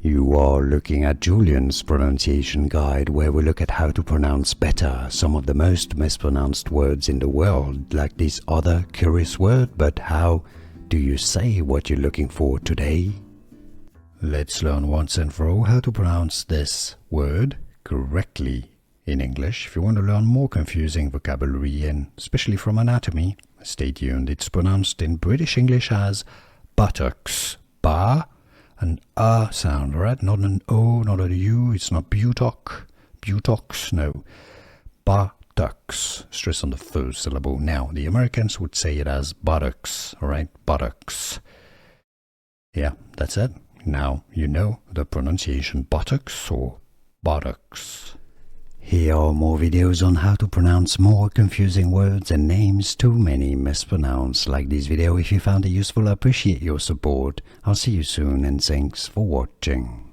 You are looking at Julian's pronunciation guide, where we look at how to pronounce better some of the most mispronounced words in the world, like this other curious word. But how do you say what you're looking for today? Let's learn once and for all how to pronounce this word correctly in English. If you want to learn more confusing vocabulary, and especially from anatomy, stay tuned. It's pronounced in British English as buttocks. Ba, an sound, right? Not an O, not a U. It's not buttocks, no. Buttocks. Stress on the first syllable. Now, the Americans would say it as buttocks, alright? Buttocks. Yeah, that's it. Now you know the pronunciation, buttocks or buttocks. Here are more videos on how to pronounce more confusing words and names too many mispronounced. Like this video if you found it useful. I appreciate your support. I'll see you soon and thanks for watching.